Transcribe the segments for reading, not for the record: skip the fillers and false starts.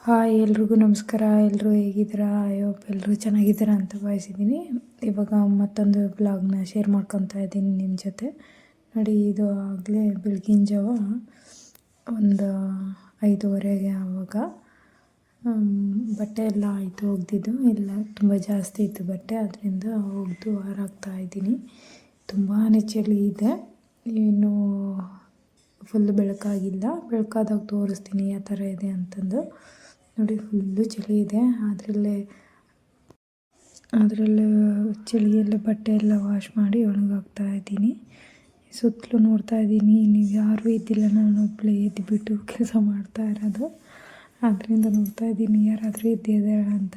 Hi ಎಲ್ರಿಗೂ ನಮಸ್ಕಾರ. ಎಲ್ಲರೂ ಹೇಗಿದ್ದೀರಾ? ಐ ಹೋಪ್ ಎಲ್ಲರೂ ಚೆನ್ನಾಗಿದ್ದೀರಾ ಅಂತ ಭಾವಿಸಿದ್ದೀನಿ. ಇವಾಗ ಮತ್ತೊಂದು ಬ್ಲಾಗ್ನ ಶೇರ್ ಮಾಡ್ಕೊತಾ ಇದ್ದೀನಿ ನಿಮ್ಮ ಜೊತೆ. ನೋಡಿ, ಇದು ಆಗಲೇ ಬೆಳಗಿನ ಜಾವ ಒಂದು 5:30ಗೆ ಆವಾಗ ಬಟ್ಟೆ ಎಲ್ಲ ಆಯಿತು ಒಗ್ದಿದ್ದು. ಎಲ್ಲ ತುಂಬ ಜಾಸ್ತಿ ಇತ್ತು ಬಟ್ಟೆ, ಅದರಿಂದ ಒಗೆದು ಹಾರಾಕ್ತಾ ಇದ್ದೀನಿ. ತುಂಬಾ ಚಳಿ ಇದೆ, ಇನ್ನು ಫುಲ್ ಬೆಳಕಾಗಿಲ್ಲ. ಬೆಳಕಾದಾಗ ತೋರಿಸ್ತೀನಿ ಯಾವ ಥರ ಇದೆ ಅಂತಂದು. ನೋಡಿ, ಫುಲ್ಲು ಚಳಿ ಇದೆ. ಅದರಲ್ಲೇ ಚಳಿಯೆಲ್ಲ ಬಟ್ಟೆ ಎಲ್ಲ ವಾಶ್ ಮಾಡಿ ಒಣಗಾಕ್ತಾ ಇದ್ದೀನಿ. ಸುತ್ತಲೂ ನೋಡ್ತಾ ಇದ್ದೀನಿ, ನೀವು ಯಾರೂ ಇದ್ದಿಲ್ಲ, ನಾನು ಒಬ್ಬಳೇ ಎದ್ದುಬಿಟ್ಟು ಕೆಲಸ ಮಾಡ್ತಾ ಇರೋದು. ಅದರಿಂದ ನೋಡ್ತಾ ಇದ್ದೀನಿ ಯಾರಾದರೂ ಎದ್ದಿದ್ದಾರಾ ಅಂತ.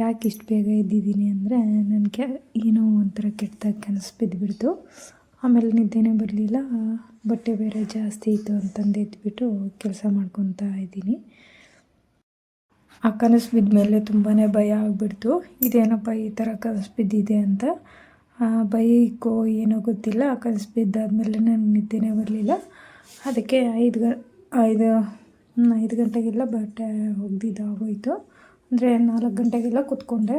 ಯಾಕೆ ಇಷ್ಟು ಬೇಗ ಎದ್ದಿದ್ದೀನಿ ಅಂದರೆ, ನನಗೆ ಏನೋ ಒಂಥರ ಕೆಟ್ಟದಾಗಿ ಕನಸು ಬಿದ್ದುಬಿಡ್ತು. ಆಮೇಲೆ ನಿದ್ದೆನೇ ಬರಲಿಲ್ಲ. ಬಟ್ಟೆ ಬೇರೆ ಜಾಸ್ತಿ ಇತ್ತು ಅಂತಂದು ಎದ್ದುಬಿಟ್ಟು ಕೆಲಸ ಮಾಡ್ಕೊತಾ ಇದ್ದೀನಿ. ಆ ಕನಸು ಬಿದ್ದ ಮೇಲೆ ತುಂಬಾ ಭಯ ಆಗಿಬಿಡ್ತು. ಇದೇನಪ್ಪ ಈ ಥರ ಕನಸು ಬಿದ್ದಿದೆ ಅಂತ. ಭಯಕ್ಕೋ ಏನೋ ಗೊತ್ತಿಲ್ಲ, ಆ ಕನಸು ಬಿದ್ದಾದಮೇಲೆ ನನಗೆ ನಿದ್ದೆನೇ ಬರಲಿಲ್ಲ. ಅದಕ್ಕೆ 5 ಗಂಟೆಗೆಲ್ಲ ಬಟ್ಟೆ ಒಗ್ದಿದ್ದಾಗೋಯಿತು. ಅಂದರೆ 4 ಗಂಟೆಗೆಲ್ಲ ಕೂತ್ಕೊಂಡೆ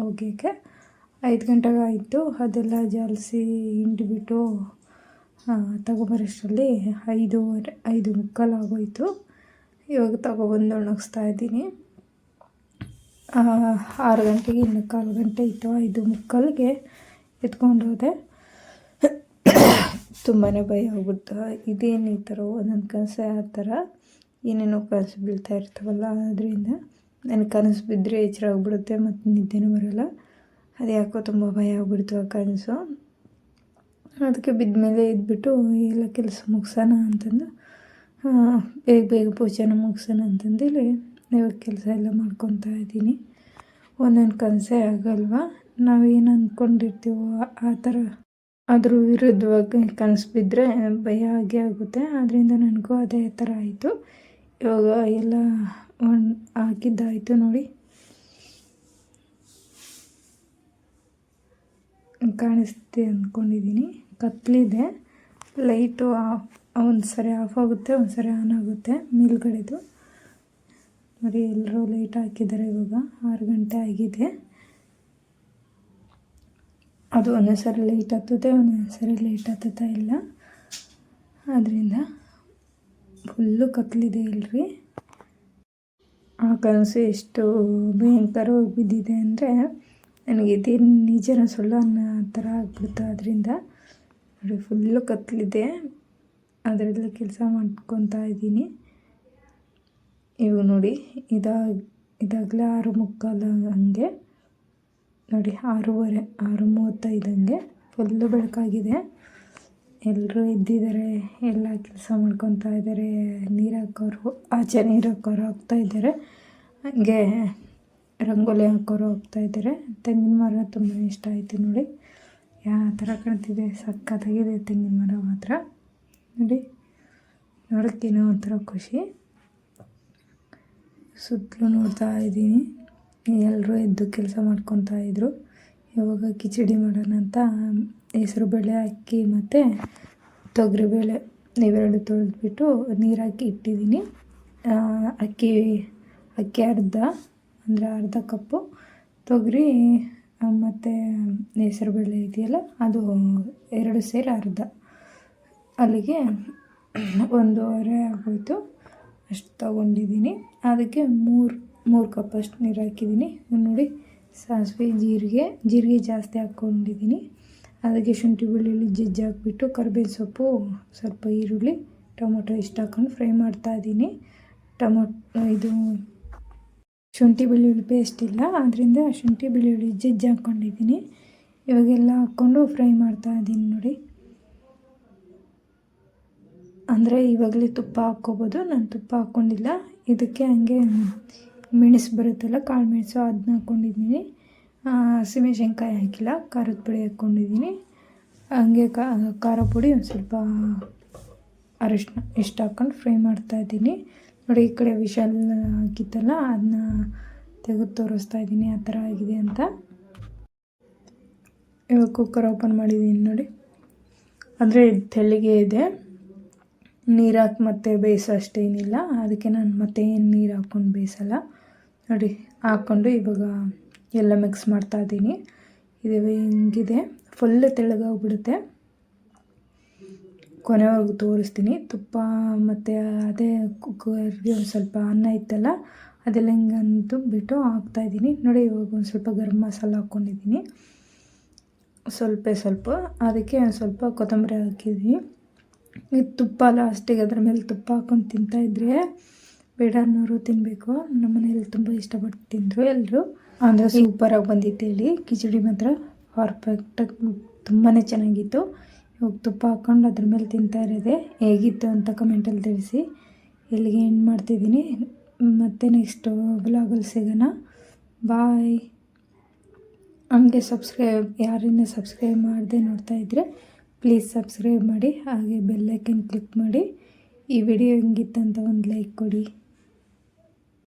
ಒಗೆಯೋಕ್ಕೆ. 5 ಗಂಟೆಗೆ ಆಯಿತು. ಅದೆಲ್ಲ ಜಾಲಿಸಿ ಹಿಂಡಿಬಿಟ್ಟು ತಗೊಬರೋಷ್ಟರಲ್ಲಿ 5:45 ಆಗೋಯಿತು. ಇವಾಗ ತಗೊಬಂದು ಒಣಗಿಸ್ತಾ ಇದ್ದೀನಿ. 6 ಗಂಟೆಗೆ ಇನ್ನು 1/4 ಗಂಟೆ ಇತ್ತು. 5:45ಗೆ ಎತ್ಕೊಂಡು ಹೋದೆ. ತುಂಬಾ ಭಯ ಆಗ್ಬಿಡ್ತು. ಇದೇನು ಈ ಥರ ಒಂದೊಂದು ಕನಸು ಆ ಥರ ಏನೇನೋ ಕನಸು ಬೀಳ್ತಾ ಇರ್ತಾವಲ್ಲ, ಅದರಿಂದ ನನಗೆ ಕನಸು ಬಿದ್ದರೆ ಎಚ್ಚರ ಆಗಿಬಿಡುತ್ತೆ ಮತ್ತು ನಿದ್ದೆನೂ ಬರೋಲ್ಲ. ಅದು ಯಾಕೋ ತುಂಬ ಭಯ ಆಗ್ಬಿಡ್ತು ಆ ಕನಸು. ಅದಕ್ಕೆ ಬಿದ್ದ ಮೇಲೆ ಎದ್ಬಿಟ್ಟು ಎಲ್ಲ ಕೆಲಸ ಮುಗಿಸೋಣ ಅಂತಂದು ಬೇಗ ಪೂಜೆನ ಮುಗಿಸೋಣ ಅಂತಂದೇಳಿ ಇವಾಗ ಕೆಲಸ ಎಲ್ಲ ಮಾಡ್ಕೊತಾ ಇದ್ದೀನಿ. ಒಂದೊಂದು ಕನಸೇ ಆಗಲ್ವ, ನಾವೇನು ಅಂದ್ಕೊಂಡಿರ್ತೀವೋ ಆ ಥರ ಅದ್ರ ವಿರುದ್ಧವಾಗಿ ಕನಸು ಬಿದ್ದರೆ ಭಯ ಆಗೇ ಆಗುತ್ತೆ. ಅದರಿಂದ ನನಗೂ ಅದೇ ಥರ ಆಯಿತು. ಇವಾಗ ಎಲ್ಲ ಹಾಕಿದ್ದಾಯಿತು. ನೋಡಿ, ಕಾಣಿಸ್ತೆ ಅಂದ್ಕೊಂಡಿದ್ದೀನಿ. ಕತ್ಲಿದೆ, ಲೈಟು ಒಂದು ಸರಿ ಆಫ್ ಆಗುತ್ತೆ, ಒಂದು ಸರಿ ಆನ್ ಆಗುತ್ತೆ ಮೇಲ್ಗಡೆದು. ನೋಡಿ, ಎಲ್ಲರೂ ಲೈಟ್ ಹಾಕಿದ್ದಾರೆ. ಇವಾಗ 6 ಗಂಟೆ ಆಗಿದೆ. ಅದು ಒಂದೊಂದು ಸರಿ ಲೈಟ್ ಹತ್ತುತ್ತೆ, ಒಂದೊಂದು ಸರಿ ಲೈಟ್ ಹತ್ತುತ್ತಾ ಇಲ್ಲ. ಅದರಿಂದ ಫುಲ್ಲು ಕತ್ಲಿದೆ ಇಲ್ರಿ. ಆ ಕನಸು ಎಷ್ಟು ಭಯಂಕರವಾಗಿ ಬಿದ್ದಿದೆ ಅಂದರೆ, ನನಗೆ ಇದೇನು ನಿಜನ ಸುಳ್ಳು ಅನ್ನೋ ಥರ ಆಗ್ಬಿಡ್ತು. ಅದರಿಂದ ನೋಡಿ, ಫುಲ್ಲು ಕತ್ಲಿದೆ. ಅದರಲ್ಲಿ ಕೆಲಸ ಮಾಡ್ಕೊತಾ ಇದ್ದೀನಿ. ಇವು ನೋಡಿ, ಇದಾಗಲೇ 6:45 ಹಂಗೆ. ನೋಡಿ, 6:35 ಹಂಗೆ ಫುಲ್ಲು ಬೆಳಕಾಗಿದೆ. ಎಲ್ಲರೂ ಎದ್ದಿದ್ದಾರೆ, ಎಲ್ಲ ಕೆಲಸ ಮಾಡ್ಕೊತಾ ಇದ್ದಾರೆ. ನೀರು ಹಾಕೋರು ಆಚೆ, ನೀರು ಹಾಕೋರು ಹಾಕ್ತಾಯಿದ್ದಾರೆ. ಹಾಗೆ ರಂಗೋಲಿ ಹಾಕೋರು ಹೋಗ್ತಾಯಿದ್ದಾರೆ. ತೆಂಗಿನ ಮರ ತುಂಬ ಇಷ್ಟ ಆಯಿತು. ನೋಡಿ ಯಾವ ಥರ ಕಾಣ್ತಿದೆ, ಸಕ್ಕತ್ತಾಗಿದೆ ತೆಂಗಿನ ಮರ ಮಾತ್ರ. ನೋಡಿ, ನೋಡೋಕ್ಕೇನೋ ಒಂಥರ ಖುಷಿ. ಸುತ್ತಲೂ ನೋಡ್ತಾ ಇದ್ದೀನಿ, ಎಲ್ಲರೂ ಎದ್ದು ಕೆಲಸ ಮಾಡ್ಕೊತಾ ಇದ್ರು. ಇವಾಗ ಕಿಚಡಿ ಮಾಡೋಣ ಅಂತ ಹೆಸರುಬೇಳೆ, ಅಕ್ಕಿ ಮತ್ತು ತೊಗರಿಬೇಳೆ ಇವೆರಡು ತೊಳೆದ್ಬಿಟ್ಟು ನೀರು ಹಾಕಿ ಇಟ್ಟಿದ್ದೀನಿ. ಅಕ್ಕಿ ಅರ್ಧ ಕಪ್ಪು, ತೊಗರಿ ಮತ್ತು ಹೆಸರುಬೇಳೆ ಇದೆಯಲ್ಲ ಅದು 2 ಸೇರಿ ಅರ್ಧ, ಅಲ್ಲಿಗೆ 1:30 ಆಗೋಯಿತು. ಅಷ್ಟು ತೊಗೊಂಡಿದ್ದೀನಿ. ಅದಕ್ಕೆ 3 ಕಪ್ಪಷ್ಟು ನೀರು ಹಾಕಿದ್ದೀನಿ. ನೋಡಿ, ಸಾಸಿವೆ, ಜೀರಿಗೆ ಜಾಸ್ತಿ ಹಾಕ್ಕೊಂಡಿದ್ದೀನಿ. ಅದಕ್ಕೆ ಶುಂಠಿ ಬೆಳ್ಳುಳ್ಳಿ ಜಜ್ಜಿ ಹಾಕ್ಬಿಟ್ಟು ಕರಿಬೇವು ಸೊಪ್ಪು, ಸ್ವಲ್ಪ ಈರುಳ್ಳಿ, ಟೊಮೊಟೊ ಇಷ್ಟು ಹಾಕ್ಕೊಂಡು ಫ್ರೈ ಮಾಡ್ತಾಯಿದ್ದೀನಿ. ಇದು ಶುಂಠಿ ಬೆಳ್ಳುಳ್ಳಿ ಪೇಸ್ಟ್ ಇಲ್ಲ, ಅದರಿಂದ ಶುಂಠಿ ಬೆಳ್ಳುಳ್ಳಿ ಜಜ್ಜಿ ಹಾಕ್ಕೊಂಡಿದ್ದೀನಿ. ಇವಾಗೆಲ್ಲ ಹಾಕ್ಕೊಂಡು ಫ್ರೈ ಮಾಡ್ತಾಯಿದ್ದೀನಿ. ನೋಡಿ, ಅಂದರೆ ಇವಾಗಲೇ ತುಪ್ಪ ಹಾಕ್ಕೋಬೋದು. ನಾನು ತುಪ್ಪ ಹಾಕ್ಕೊಂಡಿಲ್ಲ. ಇದಕ್ಕೆ ಹಂಗೆ ಮೆಣಸು ಬರುತ್ತಲ್ಲ, ಕಾಳು ಮೆಣಸು, ಅದನ್ನ ಹಾಕ್ಕೊಂಡಿದ್ದೀನಿ. ಹಸಿಮೆಣ್ಸಿನ್ಕಾಯಿ ಹಾಕಿಲ್ಲ, ಖಾರದ ಪುಡಿ ಹಾಕ್ಕೊಂಡಿದ್ದೀನಿ. ಹಂಗೆ ಖಾರ ಪುಡಿ, ಒಂದು ಸ್ವಲ್ಪ ಅರಿಶಿನ ಇಷ್ಟು ಹಾಕ್ಕೊಂಡು ಫ್ರೈ ಮಾಡ್ತಾಯಿದ್ದೀನಿ. ನೋಡಿ, ಈ ಕಡೆ ವಿಶಾಲ್ ಹಾಕಿತ್ತಲ್ಲ, ಅದನ್ನ ತೆಗೆದು ತೋರಿಸ್ತಾ ಇದ್ದೀನಿ ಆ ಥರ ಆಗಿದೆ ಅಂತ. ಇವಾಗ ಕುಕ್ಕರ್ ಓಪನ್ ಮಾಡಿದ್ದೀನಿ. ನೋಡಿ, ಅಂದರೆ ತೆಳ್ಳಗೆ ಇದೆ. ನೀರು ಹಾಕಿ ಮತ್ತೆ ಬೇಯಿಸೋ ಅಷ್ಟೇನಿಲ್ಲ. ಅದಕ್ಕೆ ನಾನು ಮತ್ತೆ ಏನು ನೀರು ಹಾಕ್ಕೊಂಡು ಬೇಯಿಸಲ್ಲ. ನೋಡಿ ಹಾಕ್ಕೊಂಡು ಇವಾಗ ಎಲ್ಲ ಮಿಕ್ಸ್ ಮಾಡ್ತಾಯಿದ್ದೀನಿ. ಇದು ಹಿಂಗಿದೆ, ಫುಲ್ಲು ತೆಳ್ಳಗಾಗ್ಬಿಡುತ್ತೆ. ಕೊನೆವರೆಗೂ ತೋರಿಸ್ತೀನಿ. ತುಪ್ಪ ಮತ್ತು ಅದೇ ಕುಕ್ಕರ್ಗೆ ಒಂದು ಸ್ವಲ್ಪ ಅನ್ನ ಇತ್ತಲ್ಲ ಅದೆಲ್ಲ ಹಿಂಗಂದು ಬಿಟ್ಟು ಹಾಕ್ತಾಯಿದ್ದೀನಿ. ನೋಡಿ ಇವಾಗ ಒಂದು ಸ್ವಲ್ಪ ಗರಂ ಮಸಾಲ ಹಾಕ್ಕೊಂಡಿದ್ದೀನಿ, ಸ್ವಲ್ಪ ಅದಕ್ಕೆ ಒಂದು ಸ್ವಲ್ಪ ಕೊತ್ತಂಬರಿ ಹಾಕಿದ್ದೀನಿ. ಇದು ತುಪ್ಪ ಲಾಸ್ಟಿಗೆ ಅದ್ರ ಮೇಲೆ ತುಪ್ಪ ಹಾಕ್ಕೊಂಡು ತಿಂತಾಯಿದ್ರೆ ಬೇಡ ಅನ್ನೋರು ತಿನ್ನಬೇಕು. ನಮ್ಮ ಮನೇಲಿ ತುಂಬ ಇಷ್ಟಪಟ್ಟು ತಿಂದರು ಎಲ್ಲರೂ. ಅಂದರೆ ಸೂಪರಾಗಿ ಬಂದಿತ್ತು ಹೇಳಿ. ಕಿಚಡಿ ಮಾತ್ರ ಪರ್ಫೆಕ್ಟಾಗಿ ತುಂಬಾ ಚೆನ್ನಾಗಿತ್ತು. ಇವಾಗ ತುಪ್ಪ ಹಾಕ್ಕೊಂಡು ಅದ್ರ ಮೇಲೆ ತಿಂತಾ ಇರೋದೆ. ಹೇಗಿತ್ತು ಅಂತ ಕಮೆಂಟಲ್ಲಿ ತಿಳಿಸಿ. ಇಲ್ಲಿಗೆ ಎಂಡ್ ಮಾಡ್ತಿದ್ದೀನಿ. ಮತ್ತೆ ನೆಕ್ಸ್ಟ್ ವ್ಲಾಗಲ್ಲಿ ಸಿಗೋಣ. ಬಾಯ್. ಹಂಗೆ ಯಾರನ್ನ ಸಬ್ಸ್ಕ್ರೈಬ್ ಮಾಡದೆ ನೋಡ್ತಾ ಇದ್ದರೆ ಪ್ಲೀಸ್ ಸಬ್ಸ್ಕ್ರೈಬ್ ಮಾಡಿ, ಹಾಗೆ ಬೆಲ್ ಐಕನ್ ಕ್ಲಿಕ್ ಮಾಡಿ. ಈ ವಿಡಿಯೋ ಹೆಂಗಿತ್ತಂತ ಒಂದು ಲೈಕ್ ಕೊಡಿ.